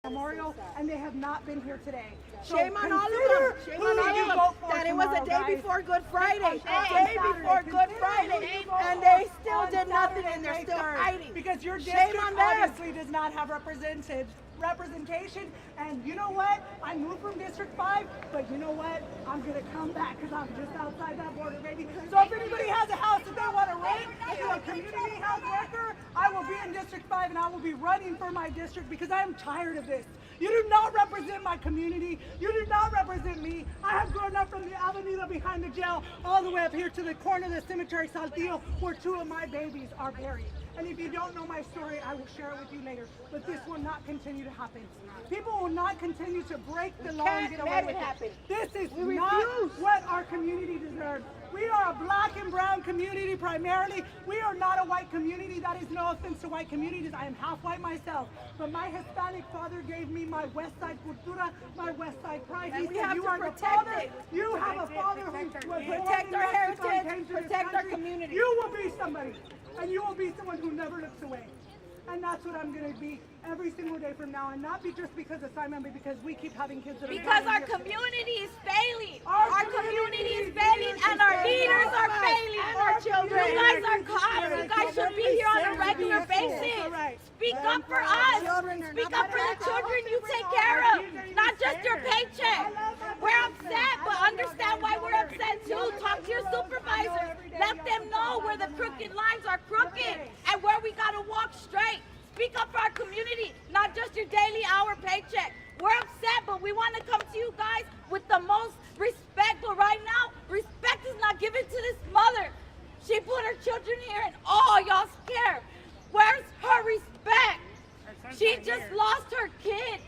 Memorial, and they have not been here today. Shame on all of them. Shame on all of them. That it was a day before Good Friday. A day before Good Friday. And they still did nothing and they're still hiding. Because your district obviously does not have representation. And you know what? I moved from District 5, but you know what? I'm going to come back because I'm just outside that border, baby. So if anybody has a house that they want to rent, if you're a community house wrecker, I will be in District 5 and I will be running for my district because I am tired of this. You do not represent my community. You do not represent me. I have grown up from the avenida behind the jail all the way up here to the corner of the cemetery, Saltillo, where 2 of my babies are buried. And if you don't know my story, I will share it with you later. But this will not continue to happen. People will not continue to break the law and get away with it. This is not what our community deserves. We are a black and brown community primarily. We are not a white community. That is no offense to white communities. I am half white myself. But my Hispanic father gave me my West Side cultura, my West Side pride. He said, you are the father. You have a father who was protect our heritage, protect our community. You will be somebody. And you will be someone who never looks away. And that's what I'm going to be every single day from now. And not be just because of Simon, but because we keep having kids that are because our community is failing. Our community is failing and our leaders are failing. And our children. You guys are cops. You guys should be here on a regular basis. Speak up for us. Speak up for the children you take care of. Not just your paycheck. We're upset, but understand why we're upset too. Talk to your supervisor. Let them know where the crooked lines are crooked and where we got to walk straight. Speak up for our community, not just your daily hour paycheck. We're upset, but we want to come to you guys with the most respect. But right now, respect is not given to this mother. She put her children here and all y'all scared. Where's her respect? She just lost her kid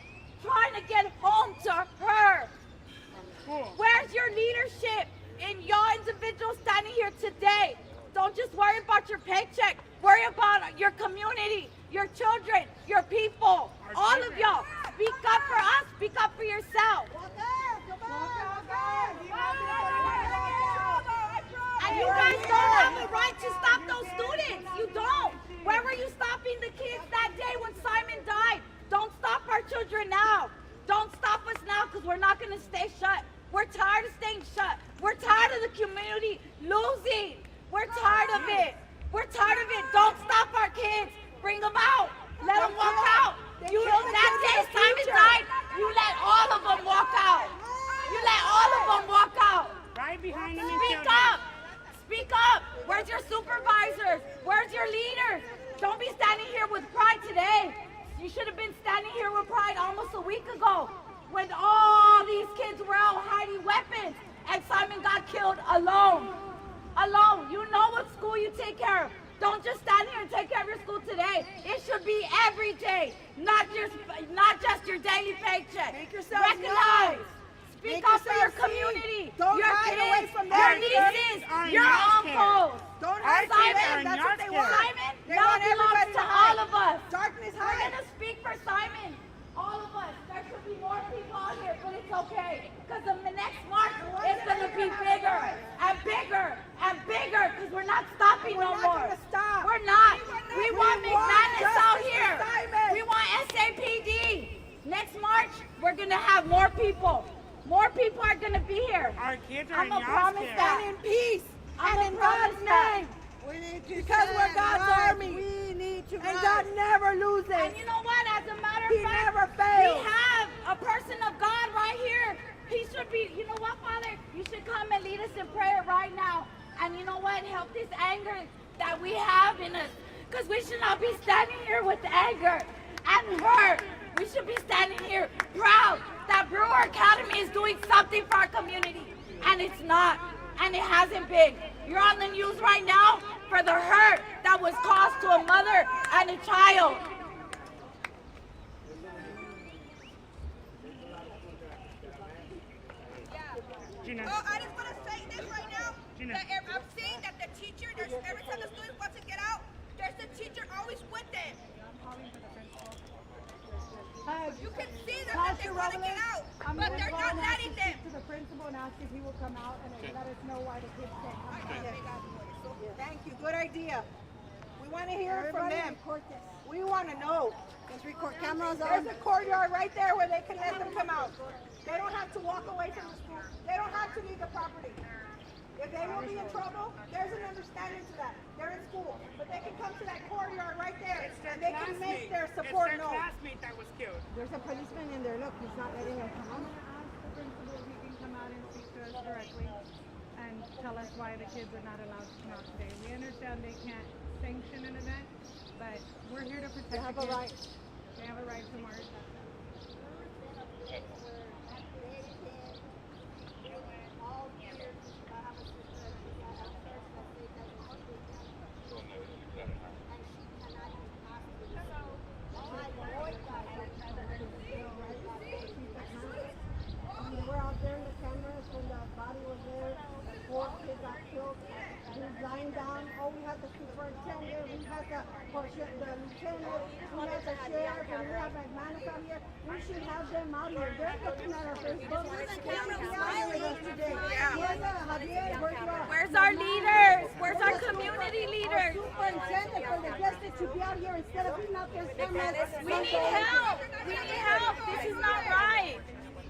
trying to get home to her. Where's your leadership in y'all individuals standing here today? Don't just worry about your paycheck. Worry about your community, your children, your people, all of y'all. Speak up for us. Speak up for yourself. And you guys don't have the right to stop those students. You don't. Where were you stopping the kids that day when Simon died? Don't stop our children now. Don't stop us now because we're not going to stay shut. We're tired of staying shut. We're tired of the community losing. We're tired of it. We're tired of it. Don't stop our kids. Bring them out. Let them walk out. You know, that day Simon died, you let all of them walk out. You let all of them walk out. Right behind them. Speak up. Speak up. Where's your supervisors? Where's your leaders? Don't be standing here with pride today. You should have been standing here with pride almost a week ago when all these kids were out hiding weapons and Simon got killed alone. Alone. You know what school you take care of. Don't just stand here and take care of your school today. It should be every day, not just your daily paycheck. Make yourself recognize. Speak up for your community. Don't your hide kids, away from your them. nieces, your uncles. Don't hide from them. That's what they want. Simon They now want belongs everybody to to all hide. of us. Darkness We're hide. going to speak for Simon. All of us. There should be more people out here, but it's okay. Because the next march is going to be bigger and bigger and bigger because we're not stopping no more. Stop. We're not. We want McManus out here. Simon. We want SAPD. Next March, we're going to have more people. More people are going to be here. Our kids are I'm in going to promise Yoscare. that. And in peace. I'm And in gonna promise God's that. name. Because we're God's army. We need to And God never loses. And you know what? As a matter of He fact, never fails. we have a person of God right here. He should be, you know what, Father? You should come and lead us in prayer right now. And you know what? Help this anger that we have in us. Because we should not be standing here with anger and hurt. We should be standing here proud that Brewer Academy is doing something for our community. And it's not. And it hasn't been. You're on the news right now for the hurt that was caused to a mother and a child. Gina. Oh, I just want to say this right now. Gina. That I'm seeing that the teacher, every time the student wants to get out, there's a teacher always with them. You can see them that they want to get out, but they're not letting them. To the principal and ask if he will come out and let us know why the kids can't come. Thank you. Good idea. We want to hear from them. We want to know. Let's record cameras on. There's a courtyard right there where they can let them come out. They don't have to walk away from the school. They don't have to leave the property. If they will be in trouble, there's an understanding to that. They're in school, but they can come to that courtyard right there, and they can make their support known. Classmate that was killed. There's a policeman in there. Look, he's not letting us come. I'm going to ask the principal if he can come out and speak to us directly and tell us why the kids are not allowed to come out today. We understand they can't sanction an event, but we're here to protect They have the a kids. right. They have a right to march. We're out there in the cameras when the body was there. 4 kids got killed. He was lying down. Oh, we had the superintendent, we had the lieutenant, we had the sheriff, and we have McManus out here. We should have them out here. They're looking at our face. But we can't be out here with us today. Javier, where you are? Where's our leaders? Where's our community leaders? Superintendent for the district to be out here instead of being out there in cameras. We need help. We need help. This is not right.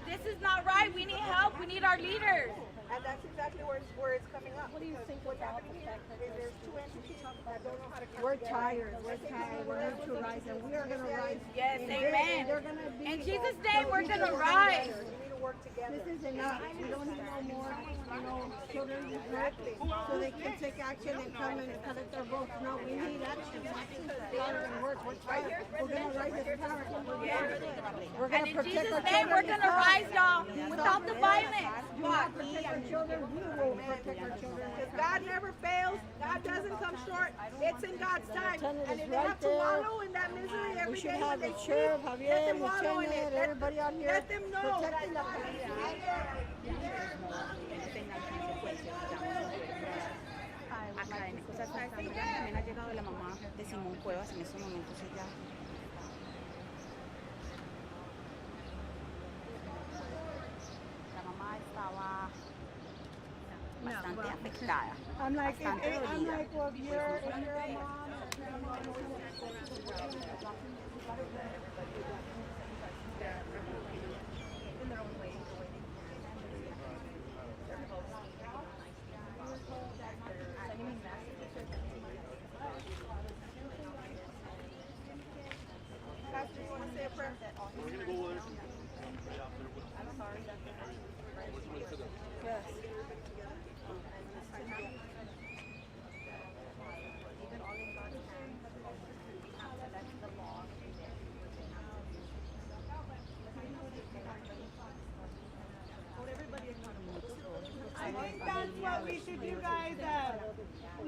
This is not right. We need help. We need our leaders. And that's exactly where it's coming up. What do you think what's happening here is there's 2 entities that don't know how to come together. We're tired. We need to rise, and we are going to rise. Yes, And amen. they're going to be In Jesus' name, we're going to rise. We need to work together. This is enough. We don't need no more, children be hurt so they can take action and come and collect their votes. No, we need action. Action and work. We're tired. We're going to rise as parents. We're And going to in protect Jesus' our name, we're children. going to rise, y'all, without the violence. Do not protect our children. We will protect our children. Because God never fails. God doesn't come short. It's in God's time. And if they have to wallow in that misery every day when they sleep, let them wallow in it. Everybody out here Let them know. protecting the Acá en cosas también ha llegado la mamá de Simón Cuevas en estos momentos ella. La mamá estaba bastante afectada. I'm like, Bastante I'm dolida. like, well, if you're a mom, Pastor, you want to say a prayer? Yes. I think that's what we should do, guys.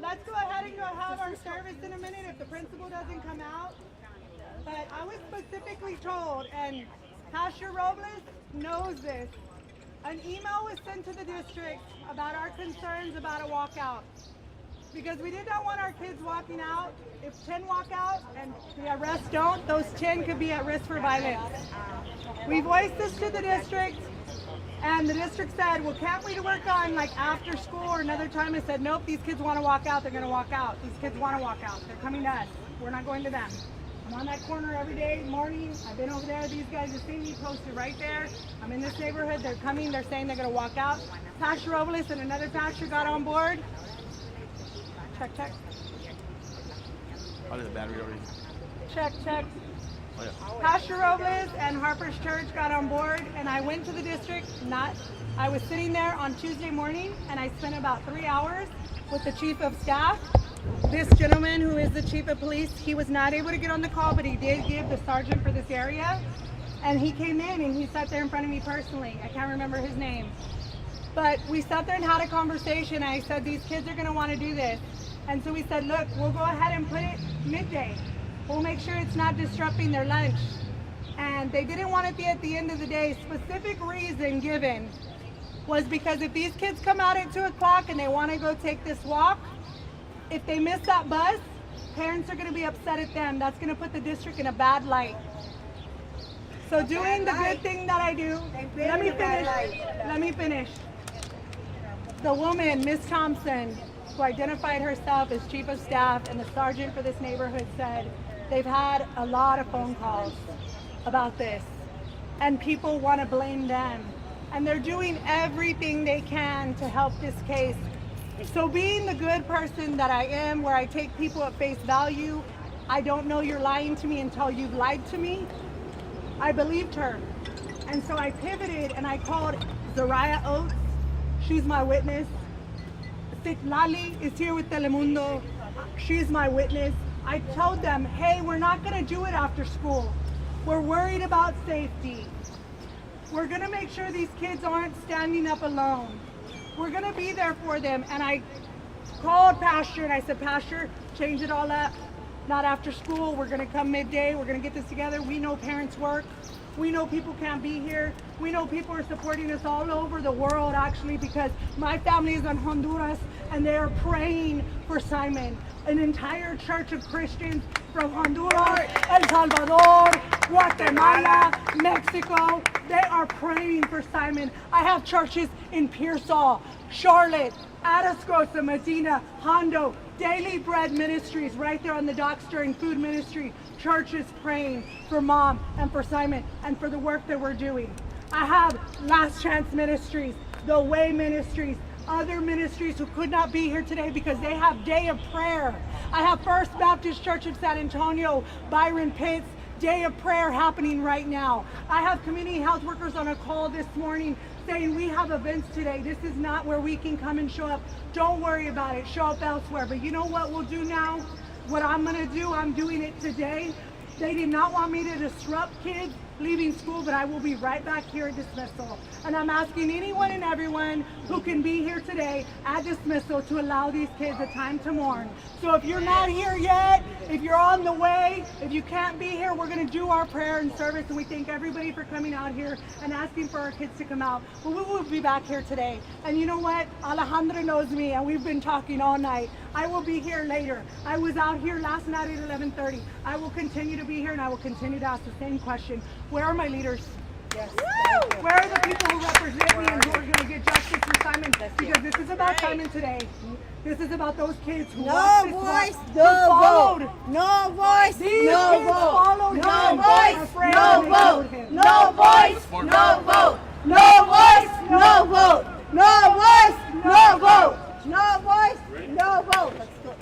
Let's go ahead and go have our service in a minute if the principal doesn't come out. But I was specifically told, and Pastor Robles knows this, an email was sent to the district about our concerns about a walkout. Because we did not want our kids walking out. If 10 walk out and the arrests don't, those 10 could be at risk for violence. We voiced this to the district, and the district said, well, can't we work on like after school or another time? I said, nope, these kids want to walk out, they're going to walk out. These kids want to walk out. They're coming to us. We're not going to them. I'm on that corner every day, morning. I've been over there. These guys have seen me posted right there. I'm in this neighborhood. They're coming. They're saying they're going to walk out. Pastor Robles and another pastor got on board. Check, check. Oh, there's a battery already. Check, check. Oh, yeah. Pastor Robles and Harper's Church got on board, and I went to the district. I was sitting there on Tuesday morning, and I spent about 3 hours with the chief of staff. This gentleman, who is the chief of police, he was not able to get on the call, but he did give the sergeant for this area. And he came in and he sat there in front of me personally. I can't remember his name. But we sat there and had a conversation. I said, these kids are going to want to do this. And so we said, look, we'll go ahead and put it midday. We'll make sure it's not disrupting their lunch. And they didn't want it at the end of the day. Specific reason given was because if these kids come out at 2 o'clock and they want to go take this walk, if they miss that bus, parents are going to be upset at them. That's going to put the district in a bad light. So doing the good thing that I do, let me finish. The woman, Miss Thompson, who identified herself as chief of staff and the sergeant for this neighborhood, said, they've had a lot of phone calls about this, and people want to blame them. And they're doing everything they can to help this case. So being the good person that I am, where I take people at face value, I don't know you're lying to me until you've lied to me, I believed her. And so I pivoted and I called Zariah Oates. She's my witness. Lali is here with Telemundo. She's my witness. I told them, hey, we're not going to do it after school. We're worried about safety. We're going to make sure these kids aren't standing up alone. We're going to be there for them. And I called Pastor and I said, Pastor, change it all up. Not after school. We're going to come midday. We're going to get this together. We know parents work. We know people can't be here. We know people are supporting us all over the world, actually, because my family is in Honduras and they are praying for Simon. An entire church of Christians from Honduras, El Salvador, Guatemala, Mexico, they are praying for Simon. I have churches in Pearsall, Charlotte, Atascosa, Medina, Hondo, Daily Bread Ministries right there on the docks during food ministry. Churches praying for Mom and for Simon and for the work that we're doing. I have Last Chance Ministries, The Way Ministries, other ministries who could not be here today because they have day of prayer. I have First Baptist Church of San Antonio, Byron Pitts, day of prayer happening right now. I have community health workers on a call this morning saying we have events today. This is not where we can come and show up. Don't worry about it. Show up elsewhere. But you know what we'll do now? What I'm going to do, I'm doing it today. They did not want me to disrupt kids leaving school, but I will be right back here at dismissal. And I'm asking anyone and everyone who can be here today at dismissal to allow these kids a time to mourn. So if you're not here yet, if you're on the way, if you can't be here, we're going to do our prayer and service, and we thank everybody for coming out here and asking for our kids to come out. But we will be back here today. And you know what? Alejandra knows me, and we've been talking all night. I will be here later. I was out here last night at 11:30. I will continue to be here, and I will continue to ask the same question. Where are my leaders? Yes. Where are the people who represent me and who are going to get justice for Simon? Because this is about Simon today. This is about those kids who No voice, no vote. No voice, no vote. No voice, no vote. No voice, no vote. No voice, no vote. No voice, no vote. No voice, no vote. Let's go.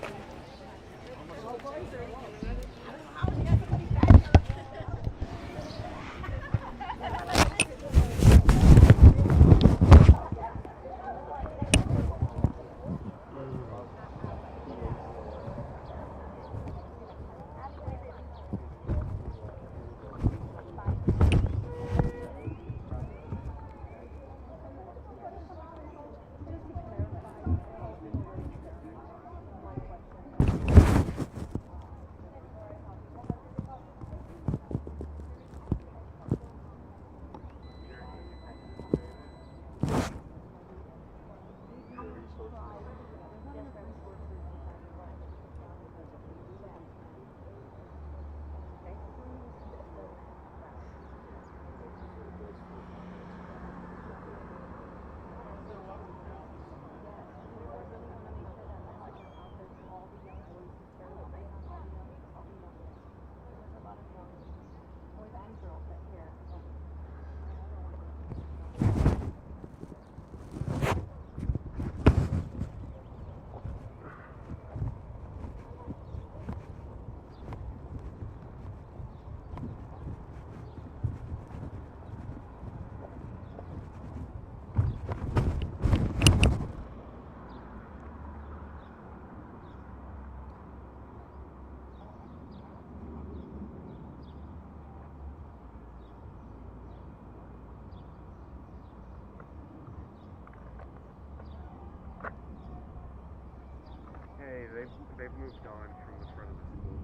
They've moved on from the front of the school,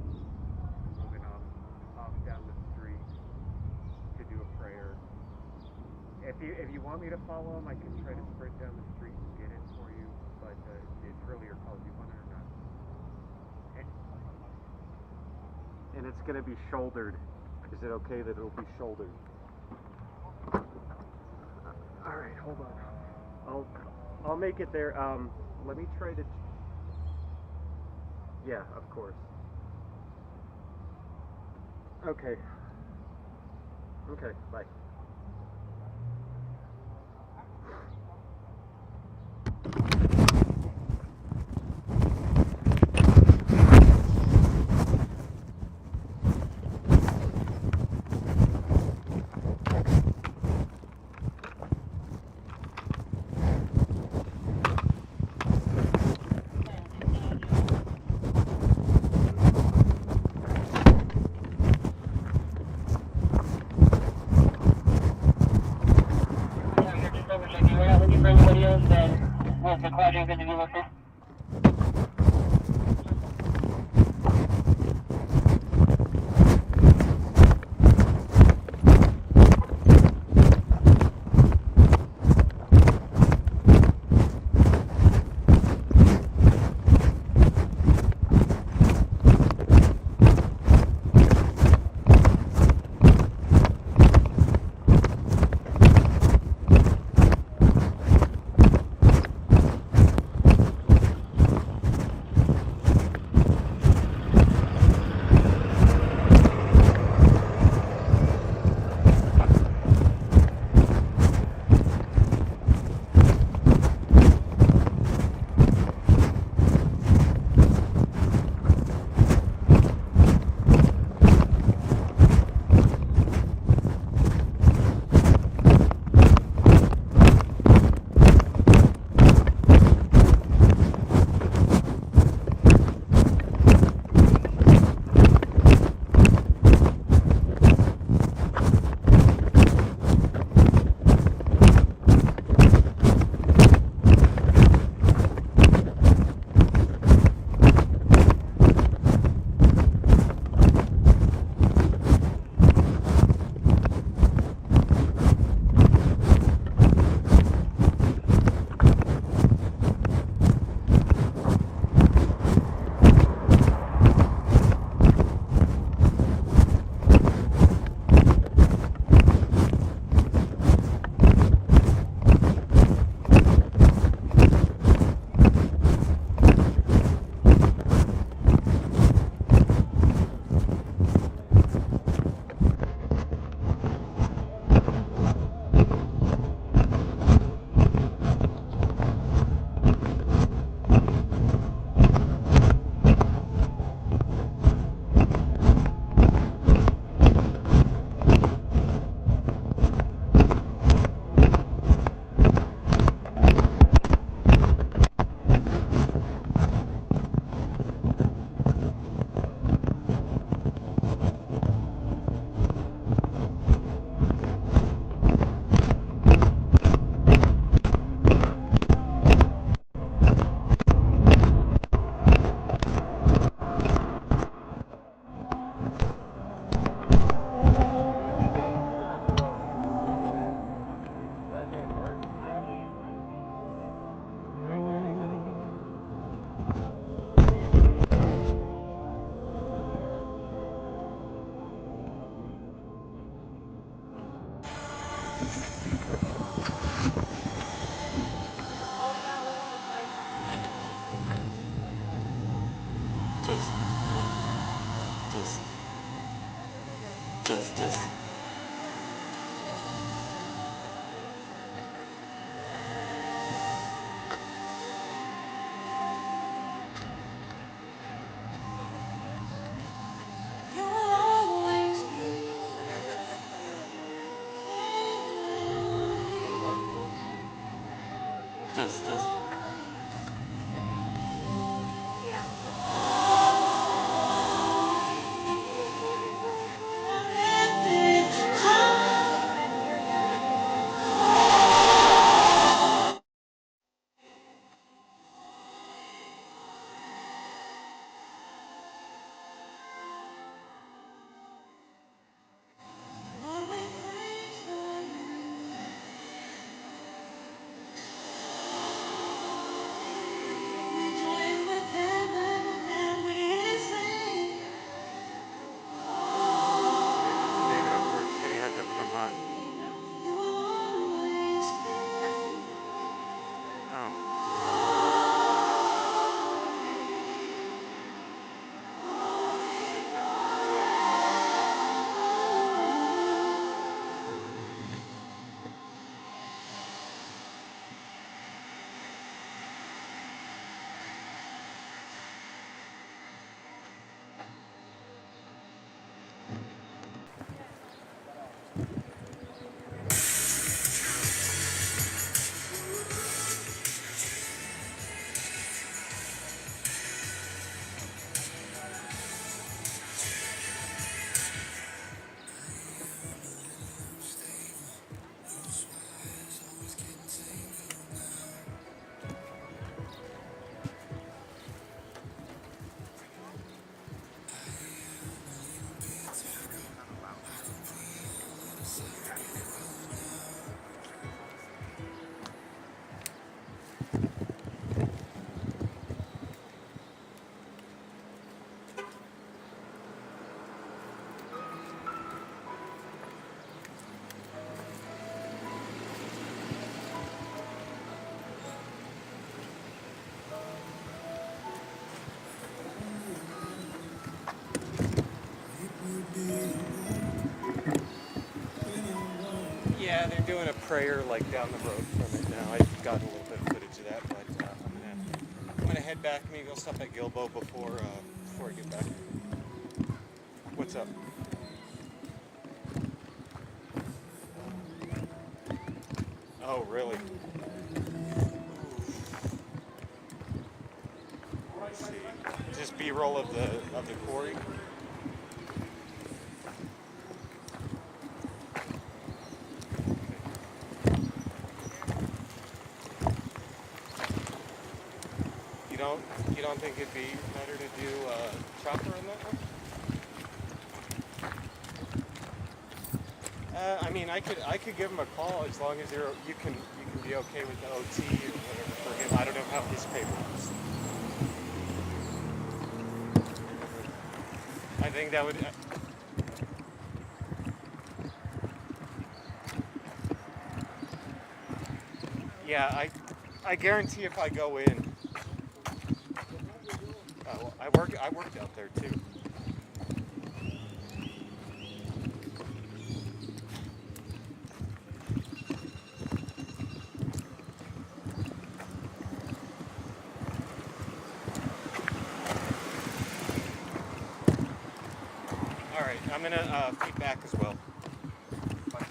moving off down the street to do a prayer. If you want me to follow them, I can try to sprint down the street and get it for you, but it's really your call. Do you want it or not? And it's going to be shouldered. Is it okay that it'll be shouldered? All right, hold on. I'll make it there. Let me try to. Yeah, of course. Okay. Okay, bye. We're not looking for anybody else, then we'll be quite going to be local. Yeah, they're doing a prayer like down the road from it now. I've got a little bit of footage of that, but I'm gonna head back. Maybe I'll stop at Gilbo before I get back. What's up? Oh, really? Let's see. Just B-roll of the quarry. You don't think it'd be better to do chopper in that one? I mean, I could give him a call as long as you can be okay with the OT or whatever for him. I don't know how his pay works. I think that would. Yeah, I guarantee if I go in. Well, I worked out there too. All right, I'm gonna feedback as well. Bye.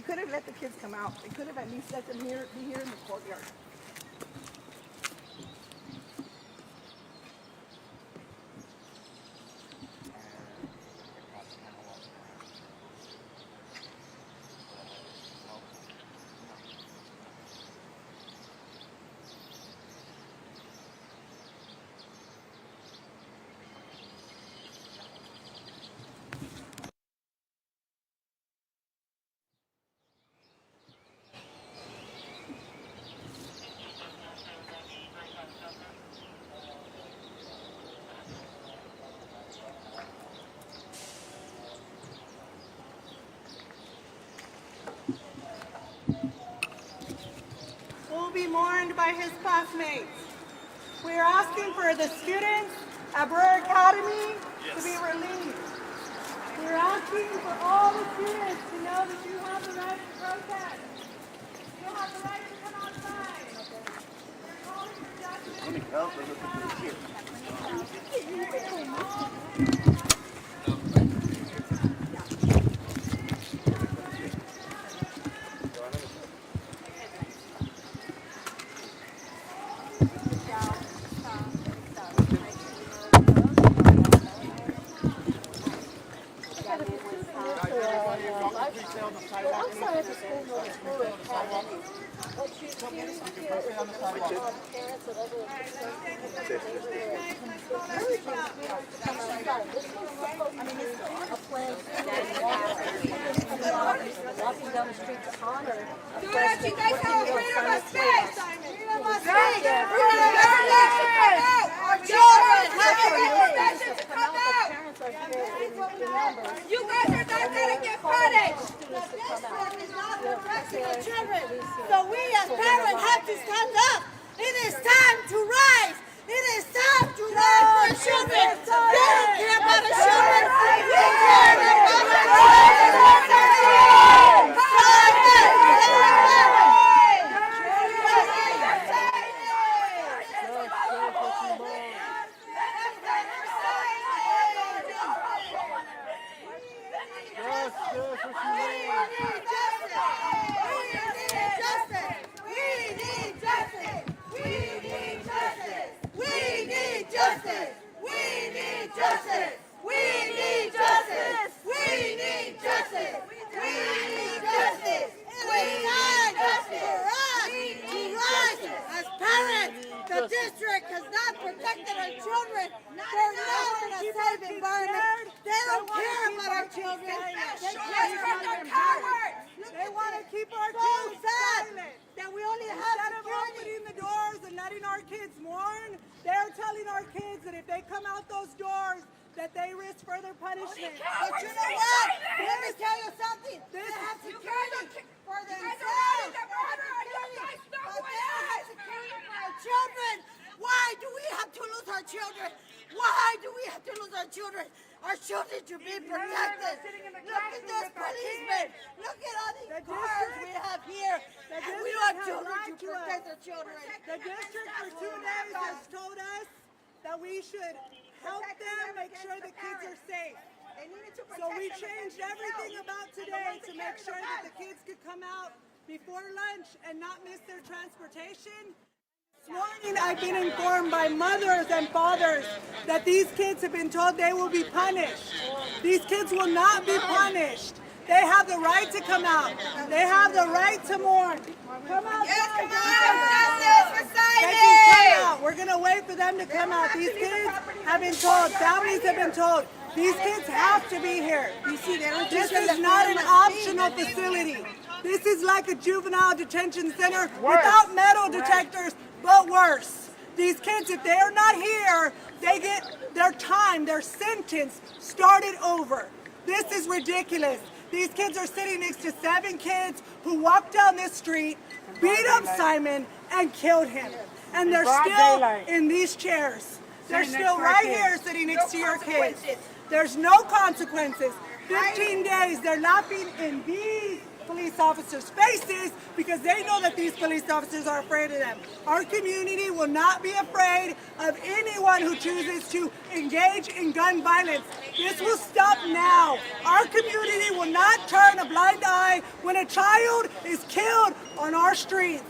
could have let the kids come out. They could have at least let them be here in the courtyard. Will be mourned by his classmates. We are asking for the students at Brewer Academy to be released. We are asking for all the students to know that you have the right to protest. You have the right to come outside. We're calling for justice. Students, you guys have freedom of speech. Freedom of speech. Our children have permission to come out. You guys are not going to get punished. So we as parents have to stand up. It is time to rise. It is time to rise for our children. They don't care about our children. We care about our children. The district has not protected our children. They're not in a safe environment. They don't care about our children. They want to keep our So kids sad silent. that we only have Instead of security. opening the doors and letting our kids mourn, they're telling our kids that if they come out those doors, that they risk further punishment. But you know what? Let me tell you something. They have security for themselves. But they don't have security for our children. Why do we have to lose our children? Why do we have to lose our children? Our children should be protected. Look at those policemen. Look at all these cars we have here. And we want children to protect our children. The district for 2 days has told us that we should help them make sure the kids are safe. So we changed everything about today to make sure that the kids could come out before lunch and not miss their transportation. This morning I've been informed by mothers and fathers that these kids have been told they will be punished. These kids will not be punished. They have the right to come out. They have the right to mourn. Come out. Yes, come on. Justice for They Simon. can come out. We're going to wait for them to come out. These kids have been told, families have been told, these kids have to be here. You see, they don't This just is not an optional facility. This is like a juvenile detention center without metal detectors, but worse. These kids, if they are not here, they get their time, their sentence started over. This is ridiculous. These kids are sitting next to 7 kids who walked down this street, beat up Simon, and killed him. And they're still in these chairs. They're still right here sitting next to your kids. There's no consequences. 15 days, they're laughing in these police officers' faces because they know that these police officers are afraid of them. Our community will not be afraid of anyone who chooses to engage in gun violence. This will stop now. Our community will not turn a blind eye when a child is killed on our streets.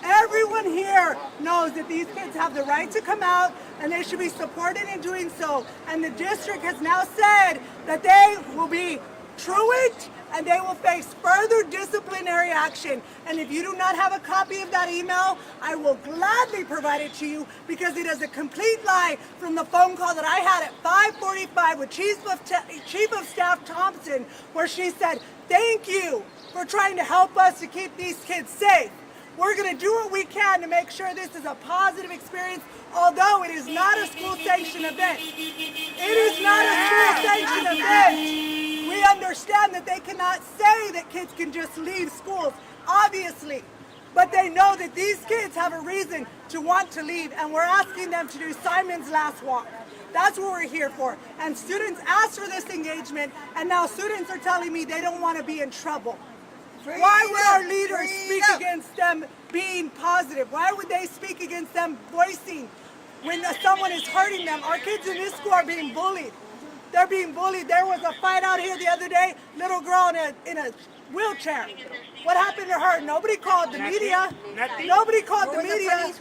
Everyone here knows that these kids have the right to come out and they should be supported in doing so. And the district has now said that they will be truant and they will face further disciplinary action. And if you do not have a copy of that email, I will gladly provide it to you because it is a complete lie from the phone call that I had at 5:45 with Chief of Staff Thompson, where she said, "Thank you for trying to help us to keep these kids safe. We're going to do what we can to make sure this is a positive experience, although it is not a school-sanctioned event. It is not a school-sanctioned event. We understand that they cannot say that kids can just leave schools, obviously, but they know that these kids have a reason to want to leave, and we're asking them to do Simon's Last Walk. That's what we're here for. And students asked for this engagement, and now students are telling me they don't want to be in trouble. Why would our leaders speak against them being positive? Why would they speak against them voicing when someone is hurting them? Our kids in this school are being bullied. They're being bullied. There was a fight out here the other day, little girl in a wheelchair. What happened to her? Nobody called the media. Nobody called the media.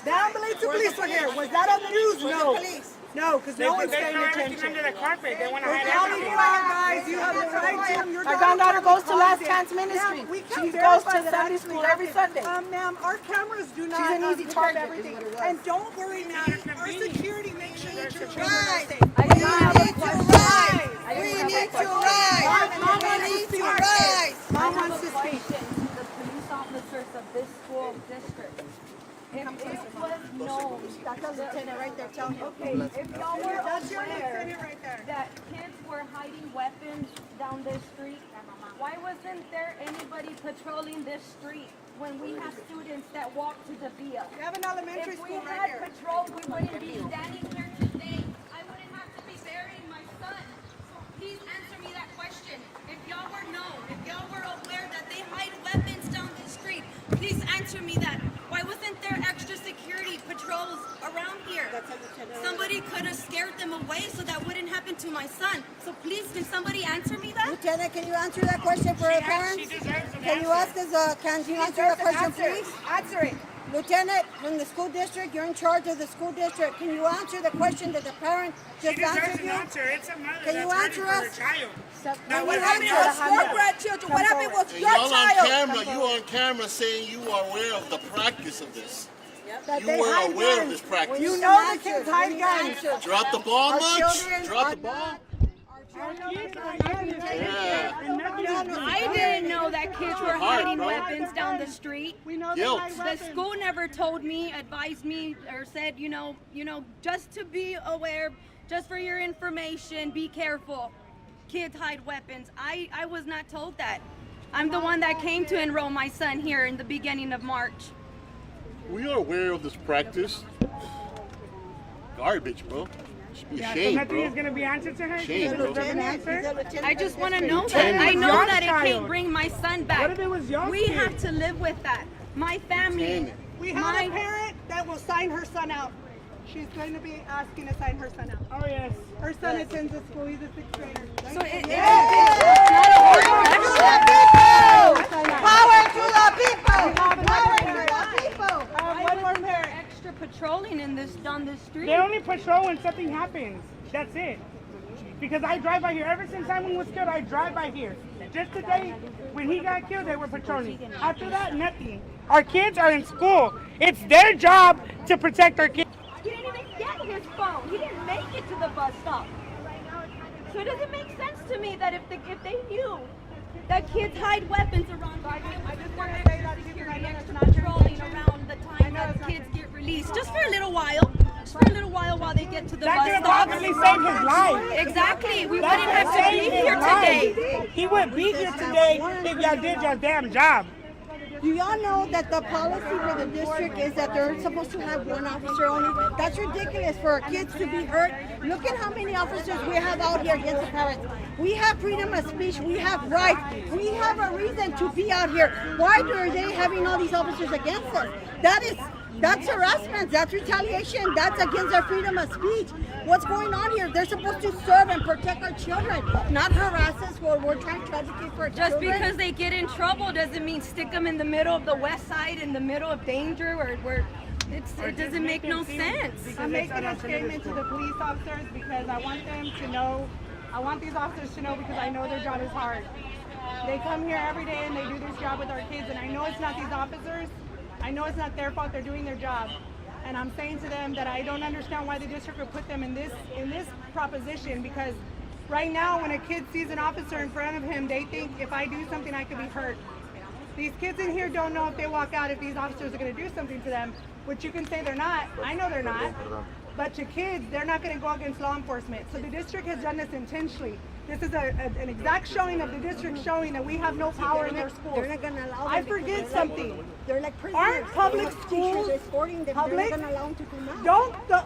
The ambulance and police were here. Was that on the news? No. No, because no one's paying attention. Under the carpet. They want to We're hide telling you everything. guys, you have the right to. Your My granddaughter goes to Last Chance Ministry. We can She verify goes to that Sunday actually school every happened. Sunday. Ma'am, our cameras do not She's an easy pick up target, everything. is what it was. And don't worry, ma'am. Our security makes sure that your children are Right. safe. I do have a question. We need to rise. We need to rise. Mom wants to speak. The police officers of this school district. If it was known, That's a lieutenant right there, tell him. okay, if y'all were That's your aware lieutenant right there. that kids were hiding weapons down this street, why wasn't there anybody patrolling this street when we have students that walk to the via? We have an elementary If we school right had here. patrol, we wouldn't be standing here today. I wouldn't have to be burying my son. So please answer me that question. If y'all were known, if y'all were aware that they hide weapons down the street, please answer me that. Why wasn't there extra security patrols around here? Somebody could have scared them away so that wouldn't happen to my son. So please, can somebody answer me that? Lieutenant, can you answer that question for our parents? She deserves an Can you ask us, can you answer that question, please? Answer it. Lieutenant, from the school district, you're in charge of the school district. Can you answer the question that the parent She just deserves answered an you? answer. It's a mother Can you that's hurting answer for her us? child. Now what happened with your grandchildren? What happened with And your y'all on child? camera, you on camera saying you are aware of the practice of this. That You they were hide aware of guns. this practice. You know the kids hide guns. Drop the ball Our much? children Drop are the ball? not- Yeah. I didn't know that kids were Hard, hiding bro. weapons down the street. We know Guilt. they hide The weapons. school never told me, advised me, or said, you know, just to be aware, just for your information, be careful. Kids hide weapons. I was not told that. I'm the one that came to enroll my son here in the beginning of March. We are aware of this practice. Garbage, bro. Should be So ashamed, nothing is bro. going to be answered to her? She Shame, deserves bro. an answer? I just want to know that. Lieutenant. I know Your that it child. can't bring my son back. What if it was your We kid? have to live with that. My family. Lieutenant. We have a parent that will sign her son out. She's going to be asking to sign her son out. Oh, yes. Her son attends the school. He's a sixth grader. So it's Power to the people! Power to the people! One more parent. extra patrolling on this street. They only patrol when something happens. That's it. Because I drive by here. Ever since Simon was killed, I drive by here. Just today, when he got killed, they were patrolling. After that, nothing. Our kids are in school. It's their job to protect our kids. He didn't even get his phone. He didn't make it to the bus stop. So it doesn't make sense to me that if they knew that kids hide weapons around, I just want to say that security extra patrolling around the time that kids get released, just for a little while. Just for a little while they get to the That bus could have stop. possibly saved his life. Exactly. We That wouldn't have to be saved his here life. today. He wouldn't be here today if y'all did your damn job. Do y'all know that the policy for the district is that they're supposed to have one officer only? That's ridiculous for our kids to be hurt. Look at how many officers we have out here against the parents. We have freedom of speech. We have rights. We have a reason to be out here. Why are they having all these officers against us? That's harassment. That's retaliation. That's against our freedom of speech. What's going on here? They're supposed to serve and protect our children, not harass us while we're trying to advocate for our Just children. because they get in trouble doesn't mean stick them in the middle of the west side, in the middle of danger, where it doesn't make no sense. I'm making a statement to the police officers because I want them to know, I want these officers to know because I know their job is hard. They come here every day and they do this job with our kids, and I know it's not these officers. I know it's not their fault. They're doing their job. And I'm saying to them that I don't understand why the district would put them in this proposition, because right now when a kid sees an officer in front of him, they think if I do something I could be hurt. These kids in here don't know if they walk out if these officers are going to do something to them, which you can say they're not. I know they're not. But to kids, they're not going to go against law enforcement. So the district has done this intentionally. This is an exact showing of the district showing that we have no power in their schools. They're not gonna allow them I forget something. They're like prisoners. Aren't public schools escorting them? public? They're not gonna allow them to come out. Don't the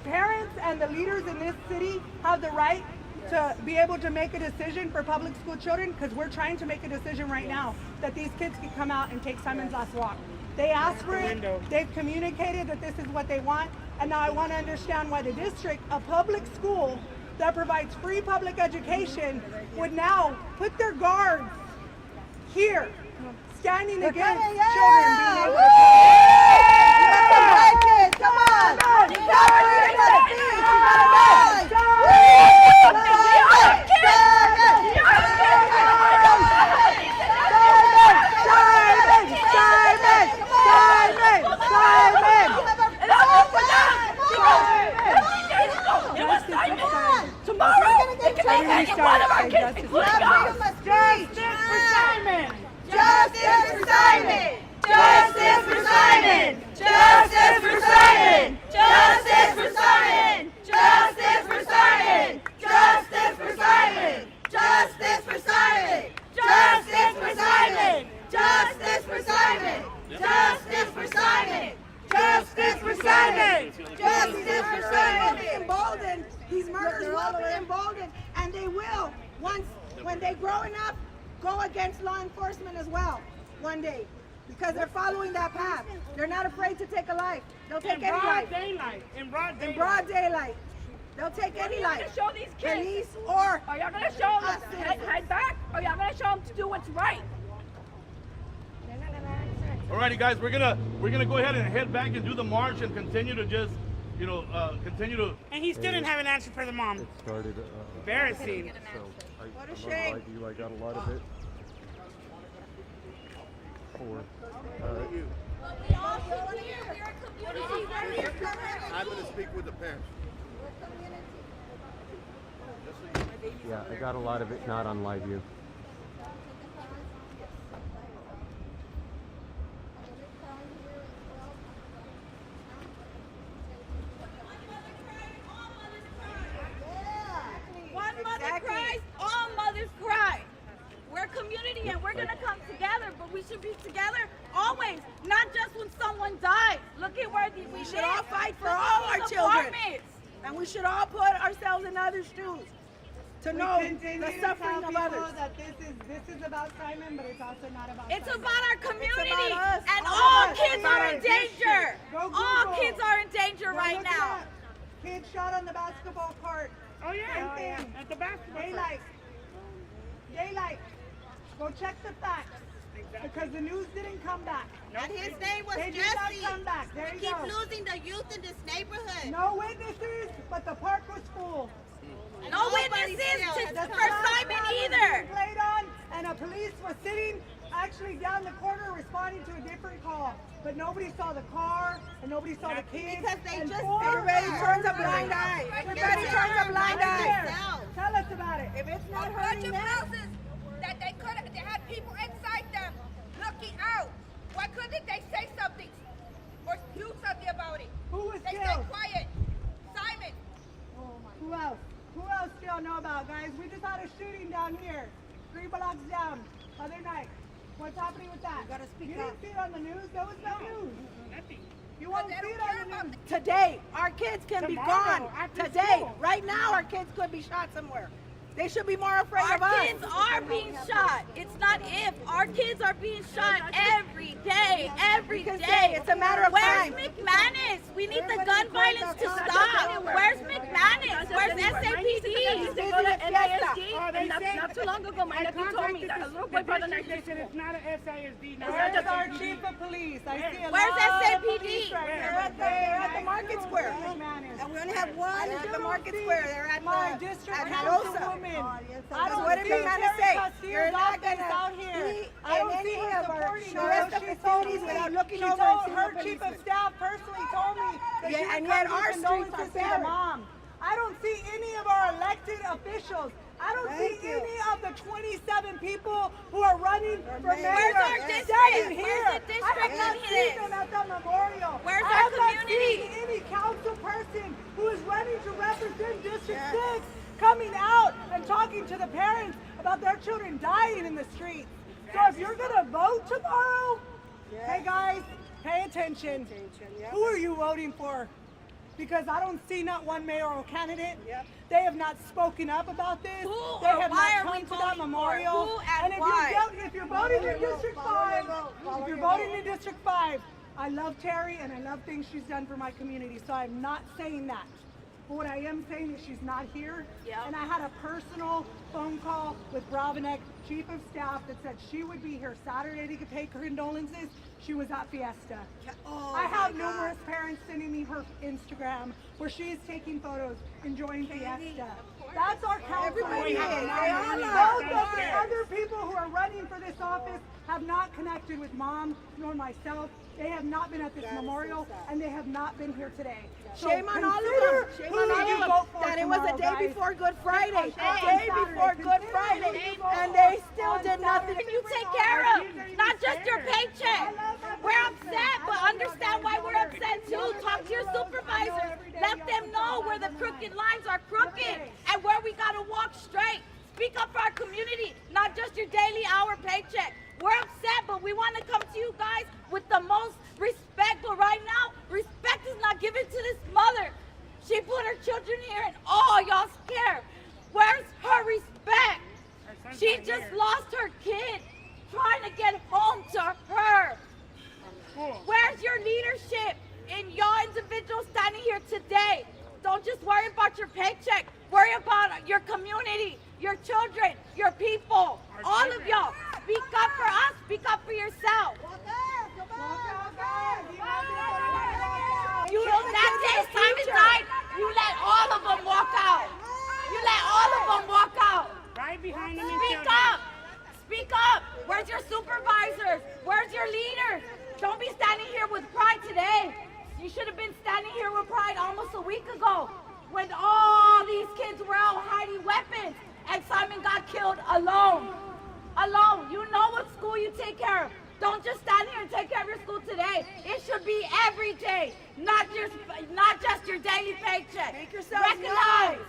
parents and the leaders in this city have the right to be able to make a decision for public school children? Because we're trying to make a decision right now that these kids can come out and take Simon's last walk. They asked for it, they've communicated that this is what they want, and now I want to understand why the district, a public school that provides free public education, would now put their guards here, standing against children being able to Come on! You Tomorrow, they can make any one of our kids, including us. Justice for Simon! Justice for Simon! Justice for Simon! Justice for Simon! Justice for Simon! Justice for Simon! Justice for Simon! Justice for Simon! Justice for Simon! Justice for Simon! Justice for Simon! Justice for Simon! Justice for Simon! Emboldened. These murders will be emboldened, and they will, once, when they growing up, go against law enforcement as well, one day, because they're following that path. They're not afraid to take a life. They'll take any life. In broad daylight. In broad daylight. They'll take any life. Show these kids. Police or Are y'all gonna show them to head back? Or y'all gonna show them to do what's right? Alrighty, guys, we're gonna go ahead and head back and do the march and continue to just, continue to. And he still didn't have an answer for the mom. It started. Embarrassing. So What a shame. I got a lot of it. I'm going to speak with the parents. Yeah, I got a lot of it not on live view. One mother cries, all mothers cry. We're a community and we're gonna come together, but we should be together always, not just when someone dies. Look at where we should all fight for all our children. And we should all put ourselves in others' shoes to know the suffering of others. That this is about Simon, but it's also not about It's Simon. about our community, about us, and all all of us. kids are in danger. Go All Google. kids are in danger Go right look now. it up. Kids shot on the basketball court. Oh yeah, Same thing. at the basketball. Daylight. Daylight. Go check the facts. Because the news didn't come back. And his name was They did not Jesse. come back. There you Keep go. losing the youth in this neighborhood. No witnesses, but the park was full. No Nobody witnesses still has for come. Simon either. Played on, and a police was sitting actually down the corner responding to a different call. But nobody saw the car, and nobody saw the kids. Because they and just- four Everybody turns a murders. blind eye. Everybody turns a blind eye. Tell us about it. If it's not A bunch hurting of them, houses that they had people inside them looking out. Why couldn't they say something or do something about it? Who was They killed? stayed quiet. Simon. Who else? Who else do y'all know about, guys? We just had a shooting down here, 3 blocks down, other night. What's happening with that? You gotta speak You up. didn't see it on the news? That was bad news. Nothing. You won't see it on the news. Today, our kids can be Tomorrow, gone. after Today, school. right now, our kids could be shot somewhere. They should be more afraid of us. Our kids are being shot. It's not if. Our kids are being shot every day. Every can day. say it's a matter of Where's time. McManus? We need the gun violence to stop. Where's McManus? Where's SAPD? Not too long ago, my nephew told me that a little boy brought a knife. They said it's not an SISD. Where's our chief of police? I see a Where's lot of SAPD? police right They're there. at the Market Square. And we only have one at the Market Square. They're at My the district at Rosa. councilwoman. So I don't what did see McManus Terry say? Castillo's You're not office gonna out here. be I don't in see any her of our supporting the her. rest of She the told facilities me. without looking She over and told seeing her the chief of policeman. staff personally told me that Yeah, she and would yet come our to streets condolences are to the barren. mom. I don't see any of our elected officials. I don't Thank see you. any of the 27 people who are running for mayor. Where's our district? standing here. Where's the district I have not in seen this? them at the memorial. Where's I our have not community? seen any council person who is running to represent District 6 coming out and talking to the parents about their children dying in the streets. So if you're going to vote tomorrow, hey guys, pay attention. Who are you voting for? Because I don't see not one mayoral candidate. They have not spoken up about this. Who they or have why not are we come to that voting for? memorial. Who and if why? if you're voting in District 5, if you're voting in District 5, I love Terry and I love things she's done for my community. So I'm not saying that. But what I am saying is she's not here. And I had a personal phone call with Bravanek, chief of staff, that said she would be here Saturday to pay condolences. She was at Fiesta. I have numerous parents sending me her Instagram where she is taking photos, enjoying Fiesta. That's our council. Everybody is. They all Most are. of the other people who are running for this office have not connected with mom nor myself. They have not been at this memorial, and they have not been here today. So Shame on all of them. consider Shame who on all you of them. vote for That it was a tomorrow, day guys. before Good Friday. A Consider day before Good who Friday. you vote And for they still on did nothing. Saturday. You take care of, not just your paycheck. We're upset, but understand why we're upset too. Talk to your supervisors. Let them know where the crooked lines are crooked and where we gotta walk straight. Speak up for our community, not just your daily hour paycheck. We're upset, but we want to come to you guys with the most respect. But right now, respect is not given to this mother. She put her children here and all y'all scared. Where's her respect? She just lost her kid trying to get home to her. Where's your leadership in y'all individuals standing here today? Don't just worry about your paycheck. Worry about your community, your children, your people. All of y'all. Speak up for us. Speak up for yourself. You that day Simon died, you let all of them walk out. You let all of them walk out. Right behind them. Speak up. Speak up. Where's your supervisors? Where's your leaders? Don't be standing here with pride today. You should have been standing here with pride almost a week ago when all these kids were out hiding weapons and Simon got killed alone. Alone. You know what school you take care of. Don't just stand here and take care of your school today. It should be every day, not just your daily paycheck. Make yourselves Recognize. known.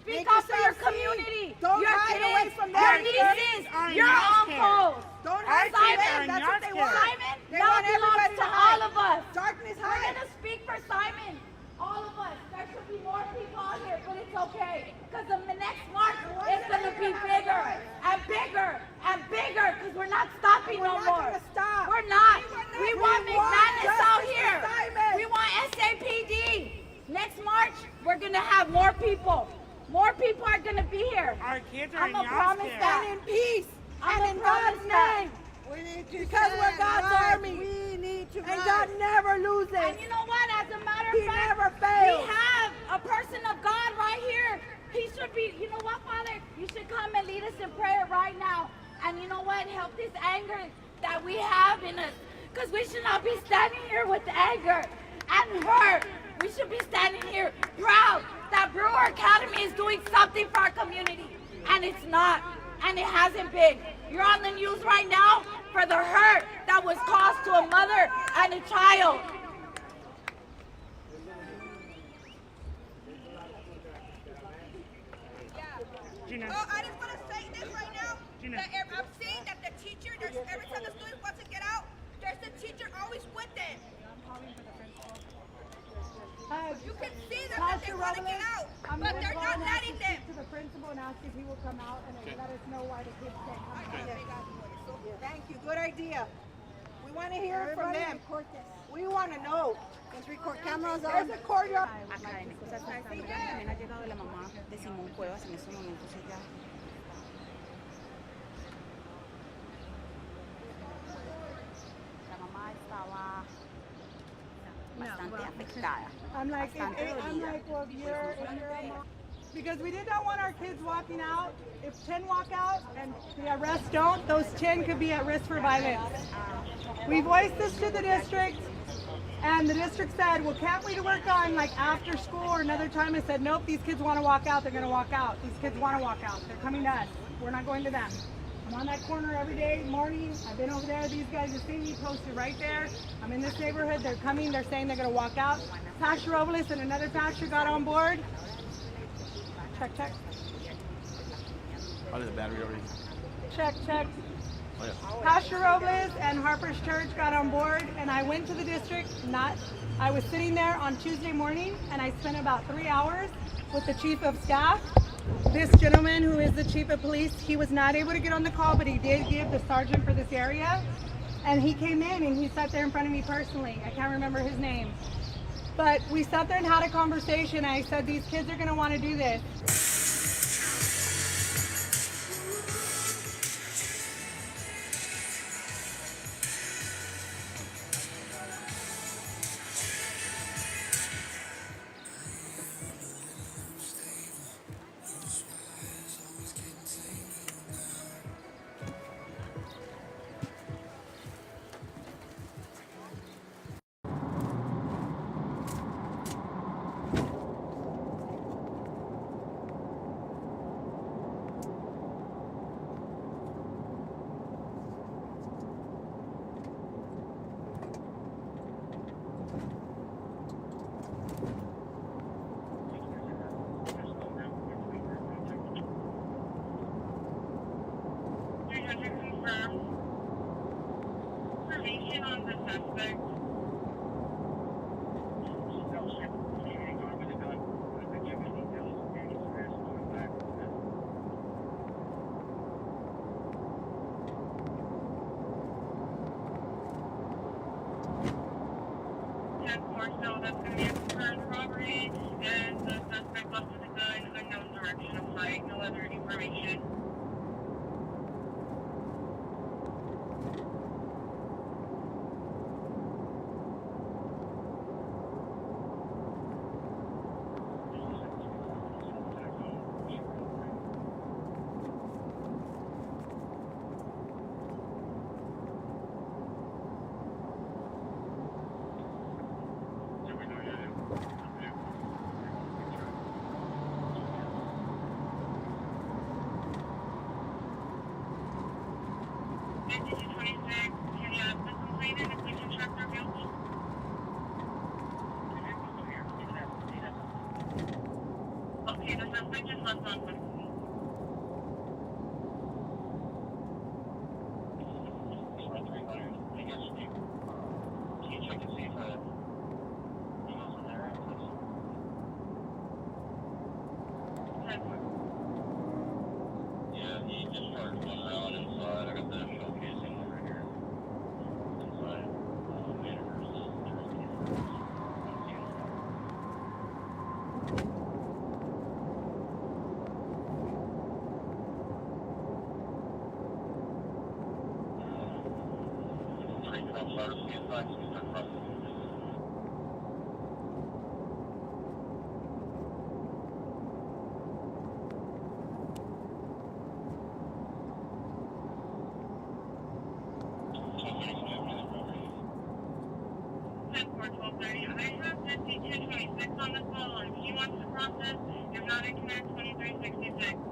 Speak Make up for your yourself seen. community. Don't your hide kids, away from your them. nieces, Are your not uncles. Don't Our hide from kids them. are That's not what they scared. want. Simon They now want belongs everybody to to all hide. of us. Darkness We're hide. gonna speak for Simon. All of us. There should be more people out here, but it's okay. Because the next march is gonna be bigger and bigger and bigger. Because we're not stopping no not more. gonna stop. We're not. We want We want McManus out justice here. for Simon. We want SAPD. Next March, we're gonna have more people. More people are gonna be here. Our kids are I'm in gonna y'all's promise care. that. And in peace. I'm And in gonna promise God's that. name. We need to Because we're stand God's right. army. We need to And rise. God never loses. And you know what? As a matter of He fact, never fails. we have a person of God right here. He should be, you know what, Father? You should come and lead us in prayer right now. And you know what? Help this anger that we have in us. Because we should not be standing here with anger and hurt. We should be standing here proud that Brewer Academy is doing something for our community. And it's not. And it hasn't been. You're on the news right now for the hurt that was caused to a mother and a child. Gina. Oh, I just want to say this right now. Gina. That I'm seeing that the teachers teacher. Every time the student wants to get out, there's a teacher always with them. You can see them that they want to get out, but they're not letting them. To the principal and ask if he will come out and let us know why the kids can't come out. Thank you. Good idea. We want to hear from them. We want to know. Let's record cameras on. There's a courtyard. Acá en Cosas también ha llegado la mamá de Simón Cuevas en estos momentos ella. La mamá estaba bastante afectada. I'm like, well, if you're a mom. Because we did not want our kids walking out. If 10 walk out and the arrests don't, those 10 could be at risk for violence. We voiced this to the district, and the district said, well, can't we work on like after school or another time? I said, nope, these kids want to walk out, they're going to walk out. These kids want to walk out. They're coming to us. We're not going to them. I'm on that corner every day, morning. I've been over there. These guys have seen me posted right there. I'm in this neighborhood. They're coming. They're saying they're going to walk out. Pastor Robles and another pastor got on board. Check. Oh, there's a battery already. Check. Oh, yeah. Pastor Robles and Harper's Church got on board, and I went to the district. I was sitting there on Tuesday morning, and I spent about 3 hours with the chief of staff. This gentleman who is the chief of police, he was not able to get on the call, but he did give the sergeant for this area. And he came in and he sat there in front of me personally. I can't remember his name. But we sat there and had a conversation. I said, these kids are going to want to do this. Information on the suspect. So that's going to be a confirmed robbery, and the suspect left with a gun, unknown direction of flight, no other information. Okay, the suspect just left on foot. Yeah, he just started going around inside. I got the showcasing over here. Inside. I have 5226 on the phone. If he wants to process, you're not in command 2366.